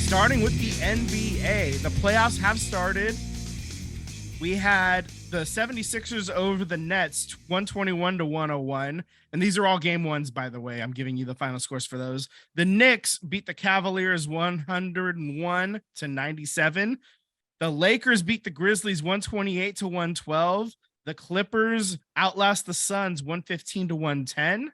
Starting with the NBA, the playoffs have started. We had the 76ers over the Nets, 121-101. And these are all game ones, by the way. I'm giving you the final scores for those. The Knicks beat the Cavaliers 101-97. The Lakers beat the Grizzlies 128-112. The Clippers outlast the Suns 115-110.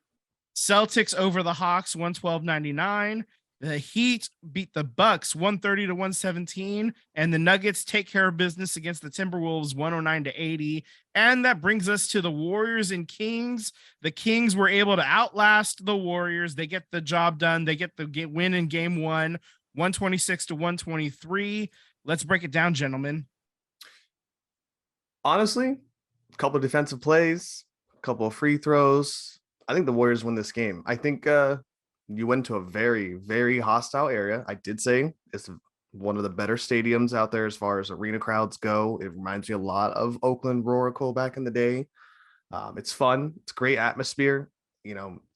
Celtics over the Hawks 112-99. The Heat beat the Bucks 130-117, and the Nuggets take care of business against the Timberwolves 109-80. And that brings us to the Warriors and Kings. The Kings were able to outlast the Warriors. They get the job done. They get the win in game one, 126-123. Let's break it down, gentlemen. Honestly, a couple of defensive plays, a couple of free throws. I think the Warriors win this game. I think you went to a very, very hostile area. I did say it's one of the better stadiums out there as far as arena crowds go. It reminds me a lot of Oakland Roracle back in the day. It's fun. It's great atmosphere.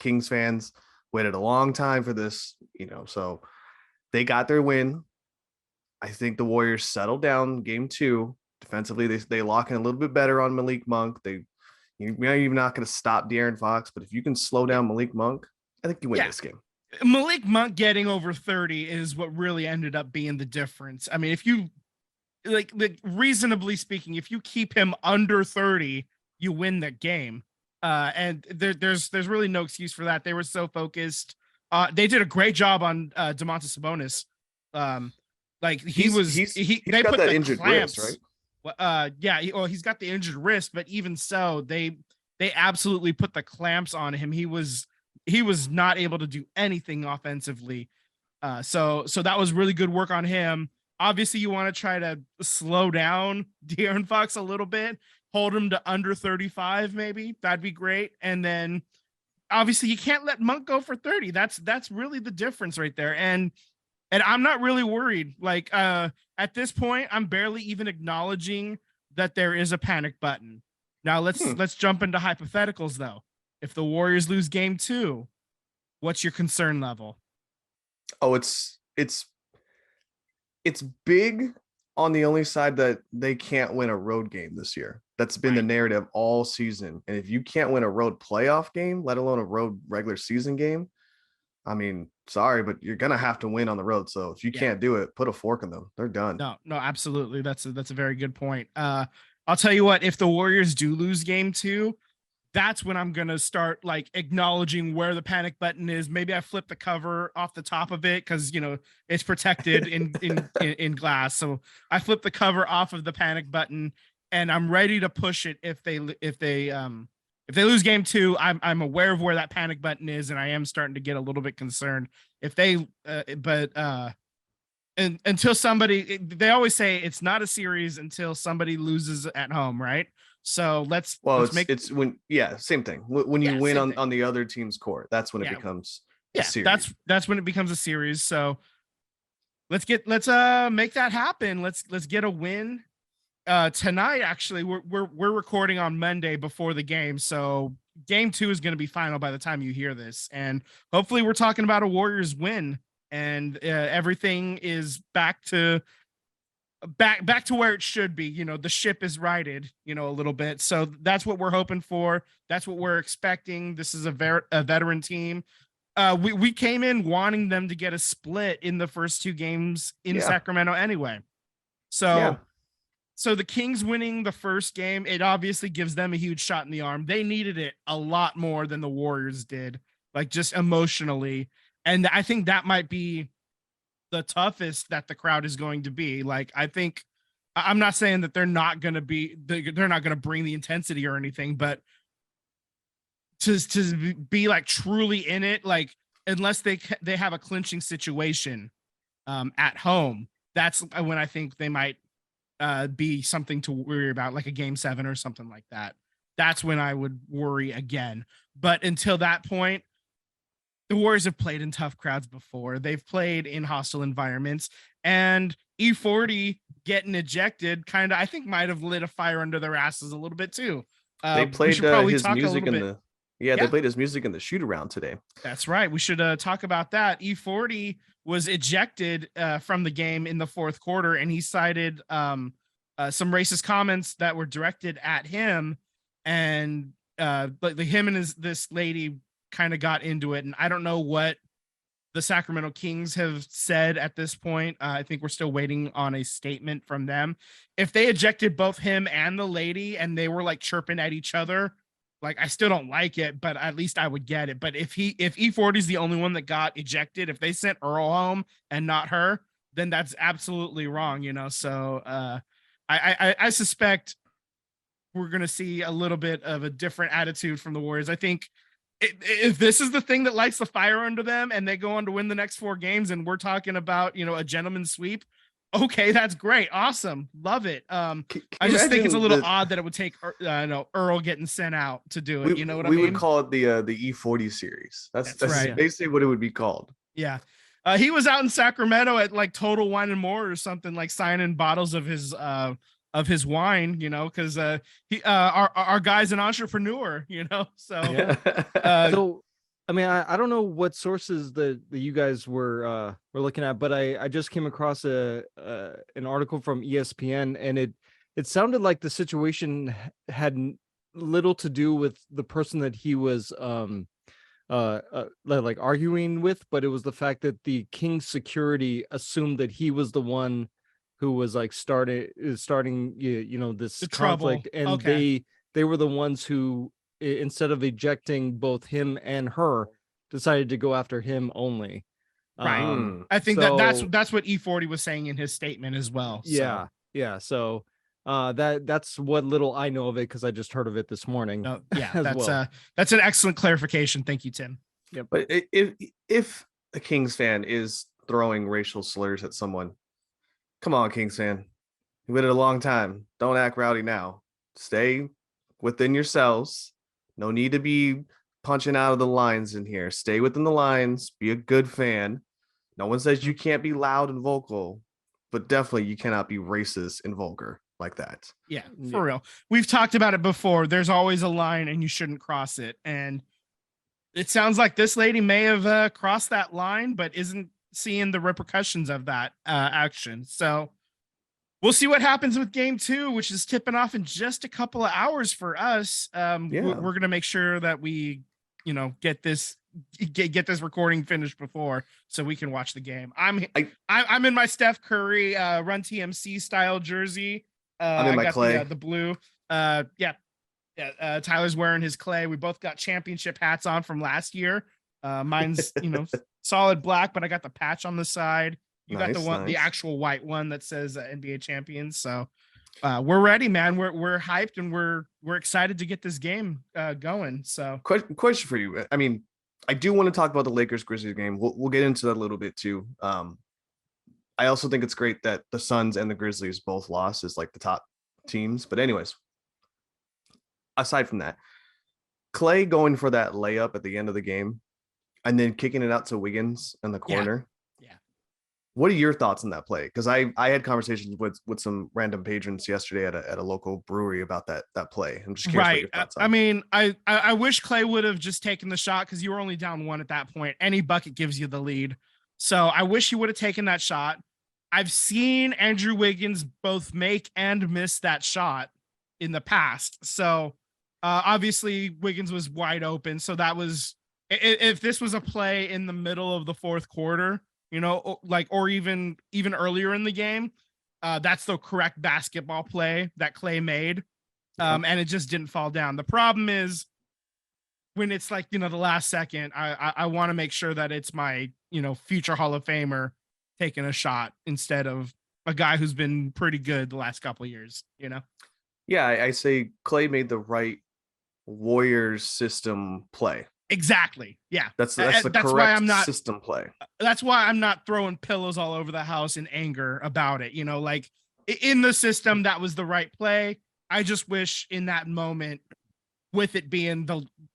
Kings fans waited a long time for this, so they got their win. I think the Warriors settled down game two. Defensively, they lock in a little bit better on Malik Monk. You're even not going to stop De'Aaron Fox, but if you can slow down Malik Monk, I think you win this game. Malik Monk getting over 30 is what really ended up being the difference. I mean, if you like reasonably speaking, if you keep him under 30, you win the game. And there's really no excuse for that. They were so focused. They did a great job on Domantas Sabonis. They put the injured clamps, wrist, right? He's got the injured wrist, but even so, they absolutely put the clamps on him. He was not able to do anything offensively. So that was really good work on him. Obviously, you want to try to slow down De'Aaron Fox a little bit, hold him to under 35, maybe. That'd be great. And then obviously you can't let Monk go for 30. That's really the difference right there. And I'm not really worried. At this point, I'm barely even acknowledging that there is a panic button. Now let's jump into hypotheticals though. If the Warriors lose game two, what's your concern level? Oh, it's big on the only side that they can't win a road game this year. That's been the narrative all season. And if you can't win a road playoff game, let alone a road regular season game, I mean, sorry, but you're going to have to win on the road. So if you can't do it, put a fork in them. They're done. No, absolutely. That's a very good point. I'll tell you what, if the Warriors do lose game two, that's when I'm going to start acknowledging where the panic button is. Maybe I flip the cover off the top of it because, it's protected in glass. So I flip the cover off of the panic button and I'm ready to push it. If they lose game two, I'm aware of where that panic button is. And I am starting to get a little bit concerned until somebody, they always say it's not a series until somebody loses at home. Right. So same thing. When you win on the other team's court, that's when it becomes a series. That's when it becomes a series. So let's make that happen. Let's get a win tonight. Actually, we're recording on Monday before the game, so game two is going to be final by the time you hear this, and hopefully we're talking about a Warriors win and everything is back to where it should be. The ship is righted, a little bit. So that's what we're hoping for. That's what we're expecting. This is a veteran team. We came in wanting them to get a split in the first two games in Sacramento anyway. So the Kings winning the first game, it obviously gives them a huge shot in the arm. They needed it a lot more than the Warriors did, just emotionally. And I think that might be the toughest that the crowd is going to be. I think, I'm not saying that they're not going to bring the intensity or anything, but to be truly in it, unless they have a clinching situation at home, that's when I think they might be something to worry about, like a game 7 or something like that. That's when I would worry again. But until that point, the Warriors have played in tough crowds before. They've played in hostile environments, and E-40 getting ejected I think might have lit a fire under their asses a little bit too. They played his music in Yeah, they played his music in the shoot around today. That's right. We should talk about that. E-40 was ejected from the game in the fourth quarter, and he cited some racist comments that were directed at him, and but him and this lady kind of got into it, and I don't know what the Sacramento Kings have said at this point. I think we're still waiting on a statement from them. If they ejected both him and the lady and they were like chirping at each other, like I still don't like it, but at least I would get it. But if E-40 is the only one that got ejected, if they sent Earl home and not her, then that's absolutely wrong, So I suspect we're gonna see a little bit of a different attitude from the Warriors. I think if this is the thing that lights the fire under them and they go on to win the next 4 games and we're talking about, a gentleman's sweep, okay, that's great. Awesome. Love it. I just think it's a little odd that it would take Earl getting sent out to do it. You know what I mean? We would call it the E-40 series. That's right. Basically what it would be called. Yeah. He was out in Sacramento at like Total Wine and More or something, like signing bottles of his wine, because our guy's an entrepreneur, so yeah. So I mean, I don't know what sources that you guys were looking at, but I just came across an article from ESPN, and it sounded like the situation had little to do with the person that he was like arguing with, but it was the fact that the King's security assumed that he was the one who was like starting this the conflict, and okay. they were the ones who, instead of ejecting both him and her, decided to go after him only. Right. I think that's what E-40 was saying in his statement as well. Yeah. So. Yeah. So that's what little I know of it, because I just heard of it this morning. That's an excellent clarification. Thank you, Tim. Yeah. But if a Kings fan is throwing racial slurs at someone, come on, Kings fan. You waited a long time. Don't act rowdy now. Stay within yourselves. No need to be punching out of the lines in here. Stay within the lines. Be a good fan. No one says you can't be loud and vocal, but definitely you cannot be racist and vulgar like that. Yeah, for real. We've talked about it before. There's always a line and you shouldn't cross it. And it sounds like this lady may have crossed that line, but isn't seeing the repercussions of that action. So we'll see what happens with game 2, which is tipping off in just a couple of hours for us. We're going to make sure that we, get this recording finished before, so we can watch the game. I'm in my Steph Curry Run TMC style jersey. I'm in my Clay, the blue. Tyler's wearing his Clay. We both got championship hats on from last year. Mine's solid black, but I got the patch on the side. You got the actual white one that says NBA champions. So we're ready, man. We're hyped and we're excited to get this game going. So question for you. I mean, I do want to talk about the Lakers Grizzlies game. We'll get into that a little bit too. I also think it's great that the Suns and the Grizzlies both lost as like the top teams. But anyways, aside from that, Clay going for that layup at the end of the game and then kicking it out to Wiggins in the corner. Yeah. What are your thoughts on that play? Because I had conversations with some random patrons yesterday at a local brewery about that play. I'm just curious what your thoughts are. I mean, I wish Clay would have just taken the shot, because you were only down 1 at that point. Any bucket gives you the lead. So I wish he would have taken that shot. I've seen Andrew Wiggins both make and miss that shot in the past. So obviously Wiggins was wide open. So that was, if this was a play in the middle of the fourth quarter, or even earlier in the game, that's the correct basketball play that Clay made. And it just didn't fall down. The problem is when it's like, the last second, I want to make sure that it's my, future Hall of Famer taking a shot instead of a guy who's been pretty good the last couple of years, Yeah, I say Clay made the right Warriors system play. Exactly. Yeah. That's correct system play. That's why I'm not throwing pillows all over the house in anger about it. Like in the system, that was the right play. I just wish in that moment, with it being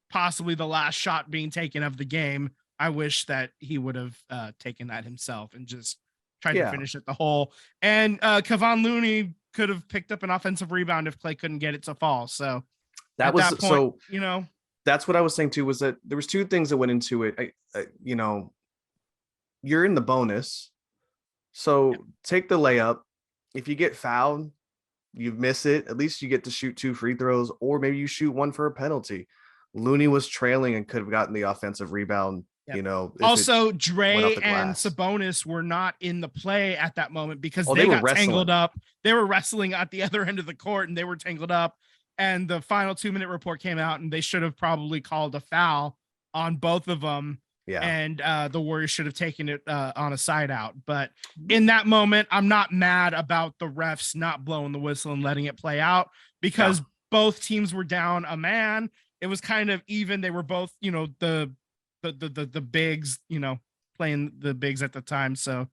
possibly the last shot being taken of the game, I wish that he would have taken that himself and just tried to finish at the hole. And Kevon Looney could have picked up an offensive rebound if Clay couldn't get it to fall. So that was that point, That's what I was saying too, was that there was two things that went into it. You know, you're in the bonus. So take the layup. If you get fouled, you miss it. At least you get to shoot 2 free throws, or maybe you shoot 1 for a penalty. Looney was trailing and could have gotten the offensive rebound. Yep. You know, also Dre and Sabonis were not in the play at that moment because they got tangled up. They were wrestling at the other end of the court and they were tangled up. And the final 2-minute report came out and they should have probably called a foul on both of them. Yeah. And the Warriors should have taken it on a side out. But in that moment, I'm not mad about the refs not blowing the whistle and letting it play out because both teams were down a man. It was kind of even. They were both, you know, the bigs, you know, playing the bigs at the time. So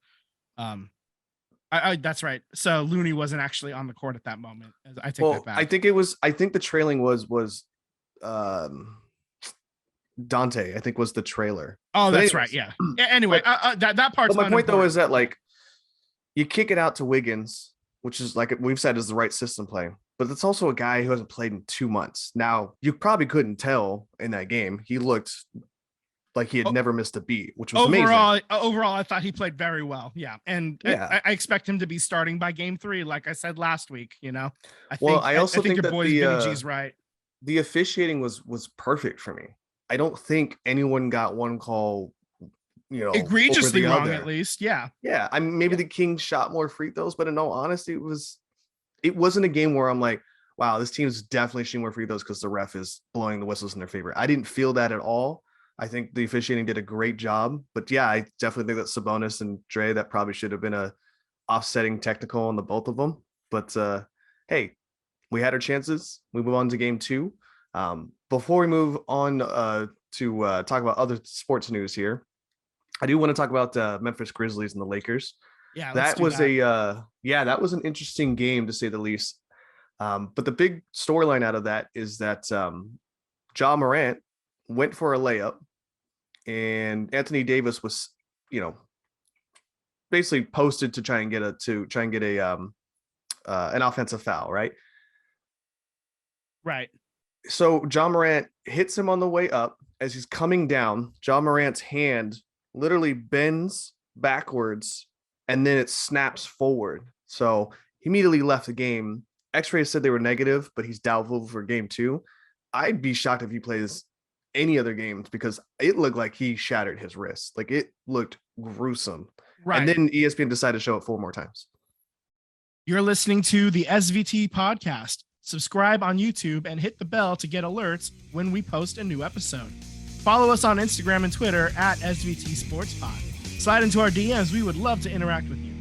that's right. So Looney wasn't actually on the court at that moment. I take that back. I think the trailing was Dante, I think, was the trailer. Oh, that's right. Yeah. Anyway, that part's my point though is that, like, you kick it out to Wiggins, which is, like we've said, is the right system play. But it's also a guy who hasn't played in 2 months. Now, you probably couldn't tell in that game. He looked like he had never missed a beat, which was amazing. Overall, I thought he played very well. Yeah. And I expect him to be starting by game 3, like I said last week, you know. I think your boy Billy G's right. The officiating was perfect for me. I don't think anyone got one call, you know, egregiously wrong, at least. Yeah. Yeah. I mean, maybe the Kings shot more free throws, but in all honesty, it wasn't a game where I'm like, wow, this team's definitely shooting more free throws because the ref is blowing the whistles in their favor. I didn't feel that at all. I think the officiating did a great job, but yeah, I definitely think that Sabonis and Dre, that probably should have been a offsetting technical on the both of them. But hey, we had our chances. We move on to game 2. Before we move on to talk about other sports news here, I do want to talk about Memphis Grizzlies and the Lakers. Yeah, that was an interesting game to say the least. But the big storyline out of that is that Ja Morant went for a layup, and Anthony Davis was, you know, basically posted to try and get an offensive foul, right? Right. So Ja Morant hits him on the way up. As he's coming down, Ja Morant's hand literally bends backwards and then it snaps forward. So he immediately left the game. X-rays said they were negative, but he's doubtful for game 2. I'd be shocked if he plays any other games because it looked like he shattered his wrist. Like, it looked gruesome. Right. And then ESPN decided to show it 4 more times. You're listening to the SVT podcast. Subscribe on YouTube and hit the bell to get alerts when we post a new episode. Follow us on Instagram and Twitter at SVT Sports Pod. Slide into our DMs. We would love to interact with you.